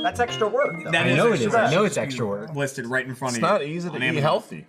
That's extra work. I know it is. I know it's extra work. Listed right in front of It's you. not easy to eat healthy.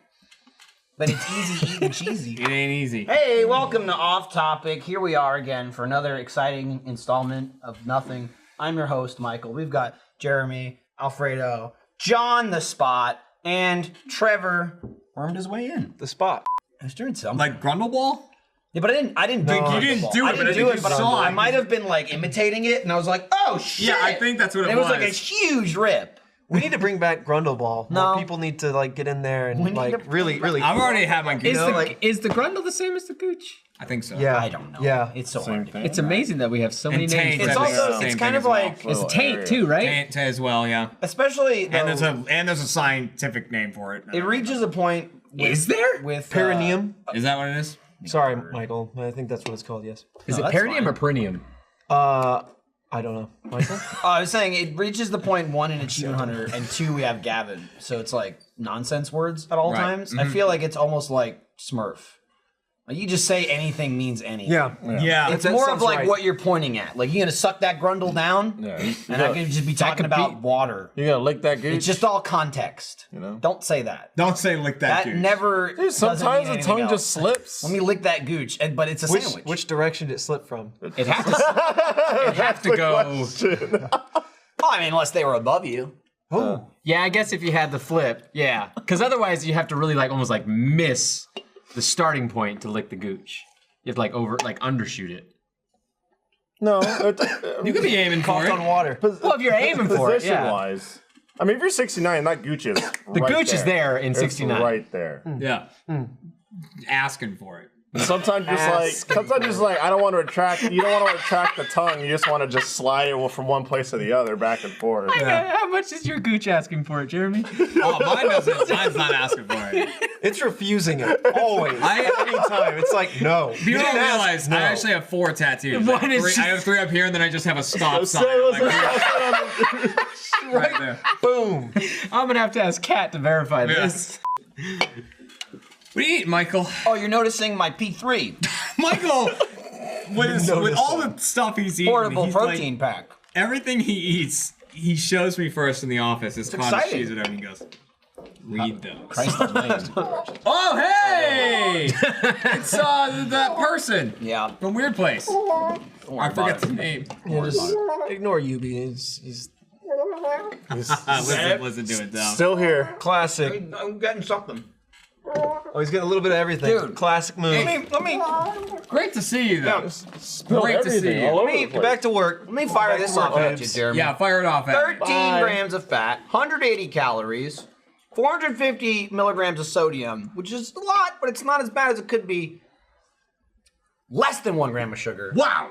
But it's easy eating cheesy. It ain't easy. Hey, welcome to Off Topic. Here we are again for another exciting installment of Nothing. I'm your host, Michael. We've got Jeremy, Alfredo, John the Spot, and Trevor wormed his way in. The Spot. I was doing something. Like Brundle Ball? Yeah, but I didn't do You didn't do it, but I think you saw it. I might have been like imitating it, and I was like, oh shit. Yeah, I think that's what it was. It was like a huge rip. We need to bring back Brundle Ball. No. More people need to like get in there and like really. I've already had my gooch. Is the Grundle the same as the Gooch? I think so. Yeah. I don't know. Yeah. It's so hard. It's amazing that we have so many names. It's also, it's kind of like, It's taint too, right? Taint as well, yeah. especially though, And there's a scientific name for it. it reaches a point. Is there? With Perineum. Is that what it is? Sorry, Michael. I think that's what it's called. Yes. Is it that's perineum fine. or perineum? I don't know. Michael. I was saying it reaches the point, one, in Achievement Hunter, and two, we have Gavin. So it's like nonsense words at all times. I feel like it's almost like Smurf. Like you just say anything means anything. Yeah. It's That more of sounds like right. what you're pointing at. Like you gonna suck that Grundle down, and I could just be talking about water. You gotta lick that gooch. It's just all context. You know? Don't say that. Don't say lick that That gooch. never. Dude, sometimes the tongue else. just slips. Let me lick that gooch, but it's a sandwich. Which direction did it slip from? It have to go. Oh, I mean, unless they were above you. Yeah, I guess if you had the flip, yeah. Because otherwise you have to really like almost like miss the starting point to lick the Gooch. You have to like undershoot it. No. You could be aiming for it. On water. Well, if you're aiming for it, Position yeah. wise. I mean, if you're 69, that gooch is The Gooch is there in 69. It's right there. Yeah. Asking for it. Sometimes just like I don't want to retract. You don't want to retract the tongue. You just want to just slide it from one place to the other, back and forth. How much is your Gooch asking for it, Jeremy? Oh, mine doesn't. Mine's not asking for it. It's refusing it always. Anytime. It's like no. You don't realize I actually have 4 tattoos. One is I have 3 up here, and then I just have a stop sign. Right there. Boom. I'm gonna have to ask Kat to verify this. What do you eat, Michael? Oh, you're noticing my P3 Michael, with all the stuff he's eating, portable he's protein pack. everything he eats, he shows me first in the office. It's cottage cheese and everything. He goes, read those. Christ almighty. Oh, hey! It's that person. Yeah. From Weird Place. I forget the name. Yeah, just ignore Yubi. He's Listen to it, though. Still here. classic. I'm getting something. Oh, he's getting a little bit of everything. Dude. Classic move. Let me Great to see you, though. Spill Great to see everything you. all over the place. Back to work. Let me fire this off at you, Jeremy. Yeah, fire it off at me. 13 grams of fat, 180 calories, 450 milligrams of sodium, which is a lot, but it's not as bad as it could be. Less than 1 gram of sugar. Wow!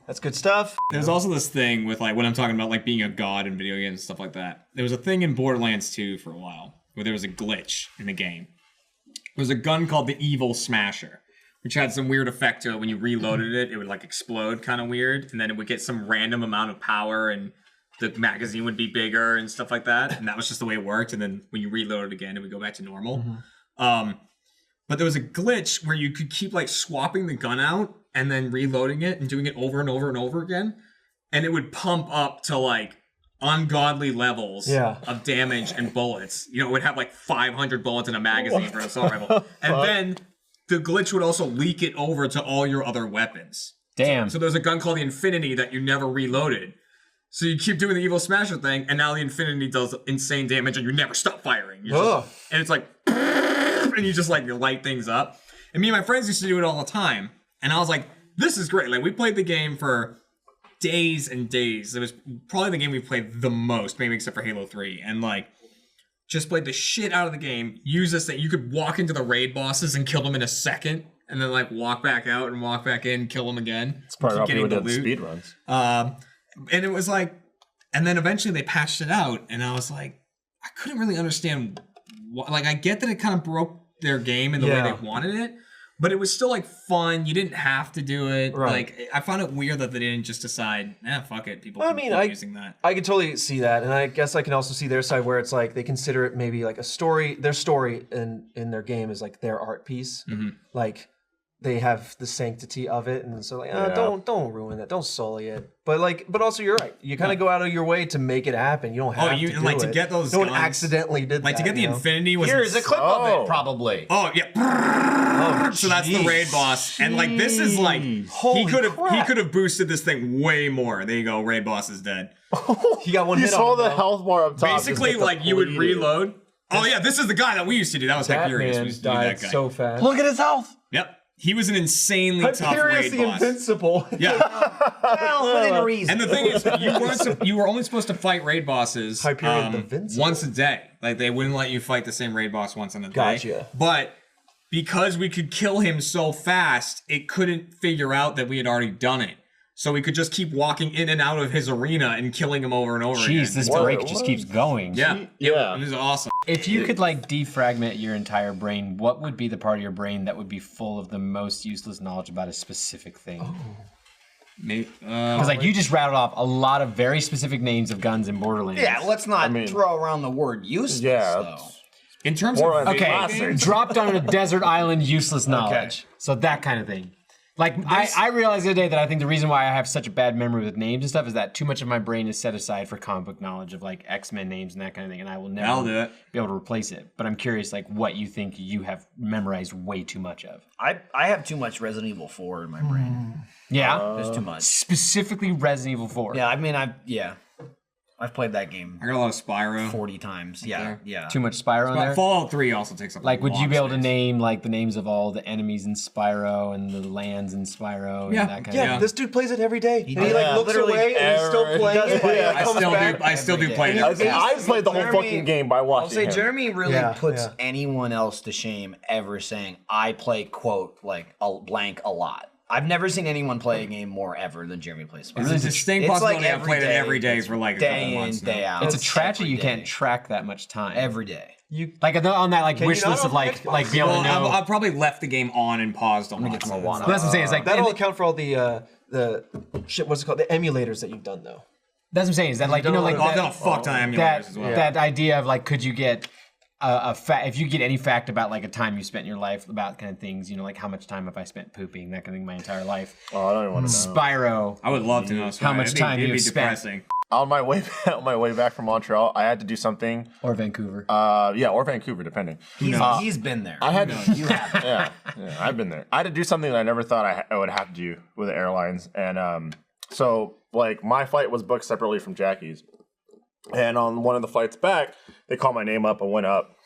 That's good stuff. There's also this thing with like when I'm talking about like being a god in video games and stuff like that. There was a thing in Borderlands 2 for a while where there was a glitch in the game. There was a gun called the Evil Smasher, which had some weird effect to it. When you reloaded it, it would like explode kind of weird, and then it would get some random amount of power, and the magazine would be bigger and stuff like that. And that was just the way it worked. And then when you reload it again, it would go back to normal. But there was a glitch where you could keep like swapping the gun out and then reloading it and doing it over and over and over again, and it would pump up to like ungodly levels of damage and bullets. You know, it would have like 500 bullets in a magazine for an assault rifle. And then the glitch would also leak it over to all your other weapons. Damn. So there's a gun called the Infinity that you never reloaded. So you keep doing the Evil Smasher thing, and now the Infinity does insane damage, and you never stop firing. And it's like, and you just like light things up. And me and my friends used to do it all the time. And I was like, this is great. Like, we played the game for days and days. It was probably the game we played the most, maybe except for Halo 3. And like, just played the shit out of the game. Use this thing. You could walk into the raid bosses and kill them in a second, and then like walk back out and walk back in, kill them again. It's part of getting the loot. speed runs. And it was like, and then eventually they patched it out, and I was like, I couldn't really understand. Like, I get that it kind of broke their game in the way they wanted it, but it was still like fun. You didn't have to do it. Right. Like, I found it weird that they didn't just decide, fuck it. People keep using that. I can totally see that, and I guess I can also see their side where it's like they consider it maybe like a story. Their story in their game is like their art piece. Like they have the sanctity of it, and so like, don't ruin it, don't sully it. But also you're right. You kind of go out of your way to make it happen. You don't have to do like it. to get those. No one guns, accidentally did like that. to get the Infinity was. Here's a clip of it, probably. Oh yeah. So that's the raid boss, and like this is like he could have boosted this thing way more. There you go, raid boss is dead. He got one You hit saw on the him, health bar up top. Basically, just like you would depleted. reload. Oh yeah, this is the guy that we used to do. That was That Hyperius. We man used to do died that guy. so fast. Look at his health. Yep. He was an insanely tough Hyperius raid the boss. Invincible. Yeah. Well, within reason. And the thing is, you were only supposed to fight raid bosses Hyperion the Invincible. once a day. Like they wouldn't let you fight the same raid boss once in a day. Gotcha. But because we could kill him so fast, it couldn't figure out that we had already done it. So we could just keep walking in and out of his arena and killing him over and over again. Jeez, this break just keeps going. Yeah. Yeah. It was awesome. If you could like defragment your entire brain, what would be the part of your brain that would be full of the most useless knowledge about a specific thing? Because like you just rattled off a lot of very specific names of guns in Borderlands. Yeah, let's not throw around the word useless, though. In terms Borderlands of Okay, Classics. dropped on a desert island, useless knowledge. So that kind of thing. Like, I realized the other day that I think the reason why I have such a bad memory with names and stuff is that too much of my brain is set aside for comic book knowledge of like X-Men names and that kind of thing, and I will I'll do never it. be able to replace it. But I'm curious, like, what you think you have memorized way too much of. I have too much Resident Evil 4 in my brain. Yeah? There's too much. Specifically Resident Evil 4. Yeah, I mean, I've played that game I got a lot of Spyro. 40 times. Yeah, yeah. Too much Spyro in there? Fallout 3 also takes up Like, a would lot you be able of to space. name, like, the names of all the enemies in Spyro and the lands in Spyro and Yeah. that kind Yeah, of Yeah. this dude plays it every day. And he does. like Yeah. looks Literally away and he's still playing it. Yeah. and comes back. I still do every play day. it. I think I played the whole Jeremy- fucking game by watching I'll say him. Jeremy really Yeah, puts yeah. anyone else to shame ever saying, I play, quote, like, a blank a lot. I've never seen anyone play a game more ever than Jeremy plays Spyro. There's a distinct It's possibility like I've played it every day for like a day couple in, months now. day out. It's a tragedy every you can't day. track that much time. Every day. Like on that like Can wish you not list on of like Xbox? being able Well, to know. I've probably left the game on and paused on get some more water. But that's what I'm saying. It's like That'll account for all the shit. What's it called? The emulators that you've done though. that's what I'm saying. Is that like you know like Oh, I've done a that, fuck ton of emulators that, as well. that idea of like could you get a fact if you get any fact about like a time you spent in your life about kind of things, you know, like how much time have I spent pooping, that kind of thing, my entire life. Oh, I don't even want to know. Spyro. I would love to know. How much time it'd you've be spent. depressing. On my way back from Montreal, I had to do something. Or Vancouver. Yeah, or Vancouver, depending. He's been there. I had to. Yeah, I've been there. I had to do something that I never thought I would have to do with the airlines, and so like my flight was booked separately from Jackie's, and on one of the flights back, they called my name up and went up,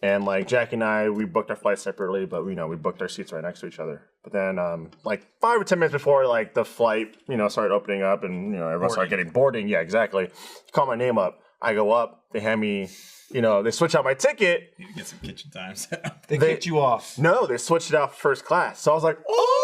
and like Jackie and I, we booked our flights separately, but we booked our seats right next to each other. But then like 5 or 10 minutes before like the flight started opening up and everyone started getting boarding. Yeah, exactly. Call my name up. I go up. They hand me. They switch out my ticket. You get some kitchen times. They kicked you off. No, they switched it out for first class. So I was like, oh!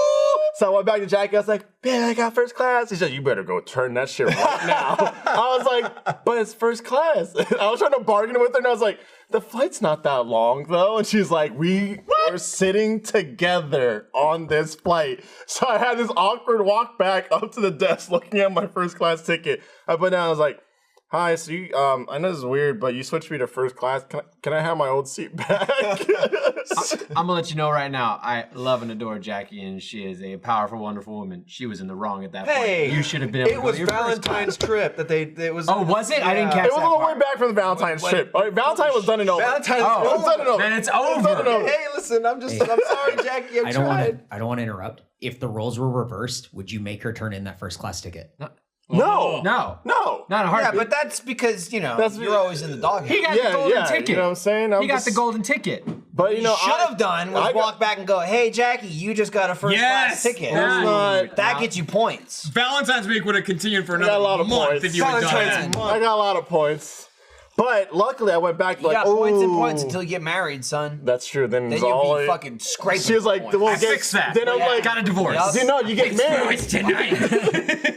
So I went back to Jackie. I was like, man, I got first class. He said, you better go turn that shit right now. I was like, but it's first class. I was trying to bargain with her, and I was like, the flight's not that long, though. And she's like, we are sitting together on this flight. So I had this awkward walk back up to the desk looking at my first class ticket. I put down, I was like, hi, so you, I know this is weird, but you switched me to first class. Can I have my old seat back? I'm gonna let you know right now. I love and adore Jackie, and she is a powerful, wonderful woman. She was in the wrong at that Hey, point. You should have been. Able It to go was to your first Valentine's trip that it was. Oh, was it? I didn't catch It was that on the way part. back from the Valentine's trip. All right, Valentine was done and over. Valentine's. It was done and over. Then it's It was done and over. over. Hey, listen, I'm sorry, Jackie. I don't want to interrupt. If the roles were reversed, would you make her turn in that first class ticket? No. No, No. not a Yeah, heartbeat. but that's because, That's- you're always in the doghouse. he got the golden ticket. You know what I'm saying? He got the golden ticket. But Should have done was I walk back and go, hey, Jackie, you just got a first class Yes! ticket. That's not- That gets you points. Valentine's week would have continued for I got another a lot of month points. if you had done Valentine's that. I got a lot of points. But luckily I went back You like, got points and ooh. points until you get married, son. That's true. Then Then it's you'll all be fucking scraping She was like, points. well, I fixed that. Then I'm like, got a divorce. Yup. no, you get married. tonight.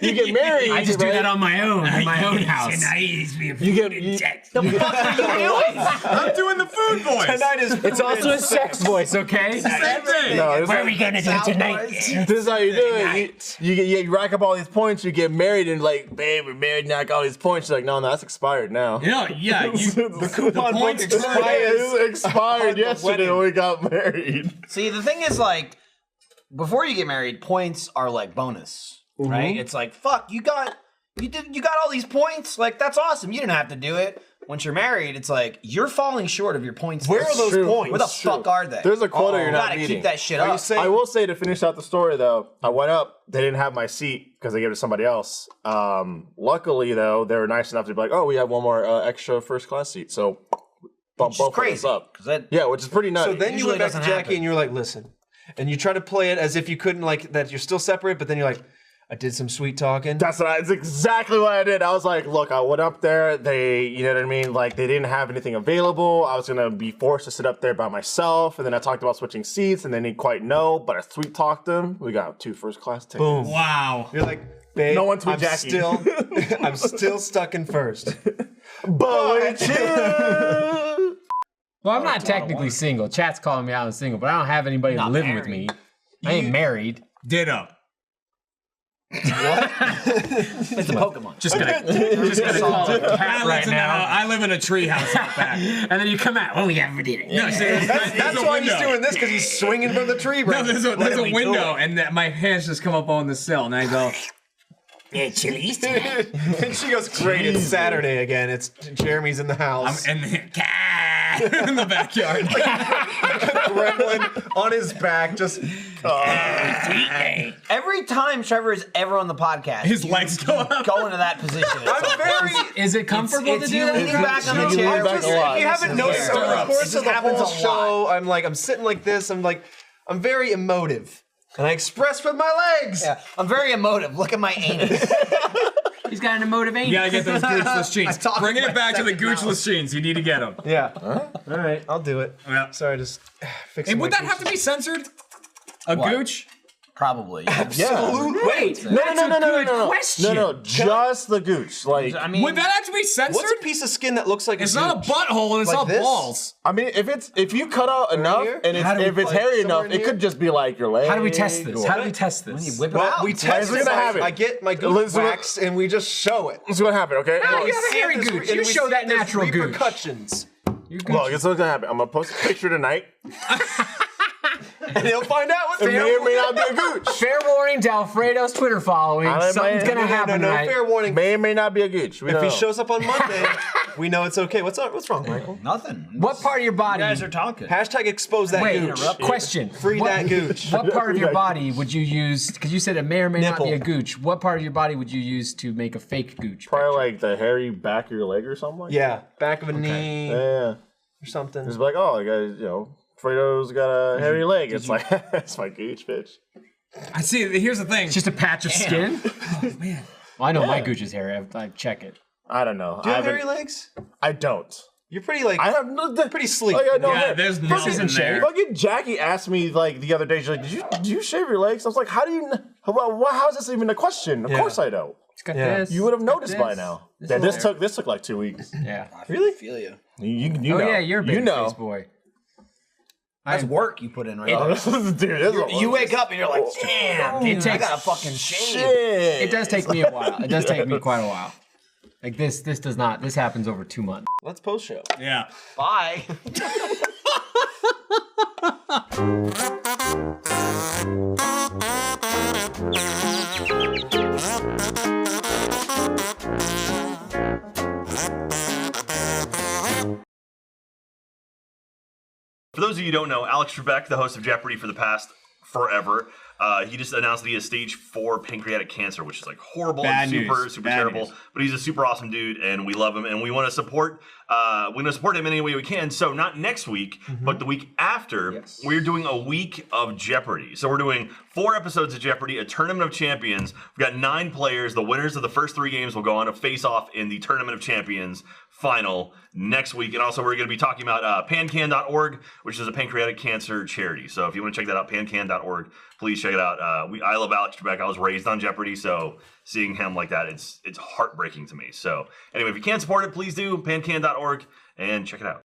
You get married. I just do right? that on my own in my own house. You get. I'm doing the food voice. Tonight is. It's also a sex voice, okay? Same thing. No, it's What are like- we gonna do tonight? This is how you do it. You rack up all these points, you get married, and like, babe, we're married now, I got all these points. She's like, no, that's expired now. Yeah, the coupon points It expired yesterday when we got married. See, the thing is, like, before you get married, points are like bonus, right? It's like, fuck, you got all these points. Like, that's awesome. You didn't have to do it. Once you're married, it's like you're falling short of your points. Where are those points? Where the fuck are they? There's a quota you're you not gotta meeting. keep that shit up. I will say, to finish out the story though, I went up. They didn't have my seat because they gave it to somebody else. Luckily though, they were nice enough to be like, "Oh, we have one more extra first class seat." So bump both of us up. Yeah, which is pretty nutty. So then you went back to Jackie and you're like, listen. And you try to play it as if you couldn't, like, that you're still separate, but then you're like, I did some sweet talking. That's exactly what I did. I was like, look, I went up there. They, you know what I mean? Like, they didn't have anything available. I was going to be forced to sit up there by myself. And then I talked about switching seats, and they didn't quite know, but I sweet talked them. We got 2 first class tickets. Boom. Wow. You're like, babe, No one tweet Jackie. I'm still stuck in first. But Well, I'm not technically single. Chat's calling me out as single, but I don't have anybody living with me. I ain't married. Ditto. It's a Pokemon. Just gonna call it a cat right now. I live in a tree house out back. And then you come out. What we have for dinner? No, see, That's why he's doing this, because he's swinging from the tree. No, there's a window, and my hands just come up on the sill, and I go, Yeah, Chili's. And she goes, great, it's Saturday again. It's Jeremy's in the house. and in the backyard. Gremlin on his back, just Every time Trevor is ever on the podcast, His legs go up. go into that position. I'm very. Is it comfortable It's to do you that? leaning back on the You chair. lean back a lot. If you haven't noticed over the stirrups. course This of the happens whole a lot. show, I'm sitting like this. I'm very emotive, and I express with my legs. Yeah, I'm very emotive. Look at my anus. He's got an emotive anus. You gotta get those goochless jeans. talked Bringing my it back to the second mouth. goochless jeans. You need to get them. Yeah. All right, I'll do it. Yeah. Sorry, just fix. Hey, would that have to be censored? A gooch? Probably. Absolutely. Wait, no, question. no, just the gooch. Like, I mean, Would that have to be censored? What's a piece of skin that looks like It's a not a gooch? butthole, and it's Like not this? balls. I mean, if you cut out enough here? and How do we if it's like hairy somewhere enough, in it here? could just be like your leg. How do we test this? How do we test this? whip it Well, out. we test we're it. gonna have it. I get my gooch Listen, waxed, and we just show it. This is what happened, okay? No, Look, you have a hairy And gooch. we You show see that there's natural gooch. repercussions. Look, this is what's gonna happen. I'm gonna post a picture tonight. And he'll find out what It may or may not be a gooch. Fair warning to Alfredo's Twitter following. I Something's might- gonna happen No, tonight. fair warning. May or may not be a gooch. We If don't he know. shows up on Monday, we know it's okay. What's wrong, Michael? Nothing. What part of your body? You guys are talking. Hashtag expose that Wait, gooch. question. Free What- that gooch. What part of your body would you use? Because you said it may or may not be a Nipple. gooch. What part of your body would you use to make a fake gooch? Probably like the hairy back of your leg or something like Yeah, back of a knee that. Yeah. or something. It's like, oh, guys, Fredo's got a hairy leg. It's like, that's my gooch, bitch. I see. Here's the thing. It's just a patch of skin. Oh man. Well, I know my gooch is hairy. I check it. I don't know. Do you have I haven't- hairy legs? I don't. You're pretty like I have no. pretty sleek. I got no Yeah, hair. there's Fucking- nothing there. Fucking Jackie asked me like the other day. She's like, "Did you shave your legs?" I was like, "How do you? How is this even a question? Of course I don't. It's got Yeah. this. You would have it's got noticed by this. now. This Yeah, is this took like 2 weeks. Yeah. Really? Feel you. You Oh know. yeah, you're a big you know. face boy. That's work you put in right Oh, now. dude, this is You wake up and you're like, damn, It I takes- gotta fucking shave. shit. It does take me a while. It does take me quite a while. Like this does not. This happens over 2 months. Let's post show. Yeah. Bye. For those of you who don't know, Alex Trebek, the host of Jeopardy for the past forever, he just announced that he has stage 4 pancreatic cancer, which is like horrible Bad and super news. super Bad terrible. news. But he's a super awesome dude, and we love him, and we want to support. Him in any way we can. So not next week, but the week after, we're doing a week of Jeopardy. So we're doing 4 episodes of Jeopardy, a tournament of champions. We've got 9 players. The winners of the first 3 games will go on to face off in the tournament of champions final next week. And also we're going to be talking about pancan.org, which is a pancreatic cancer charity. So if you want to check that out, pancan.org, please check it out. I love Alex Trebek. I was raised on Jeopardy, so seeing him like that, it's heartbreaking to me. So anyway, if you can support it, please do, pancan.org, and check it out.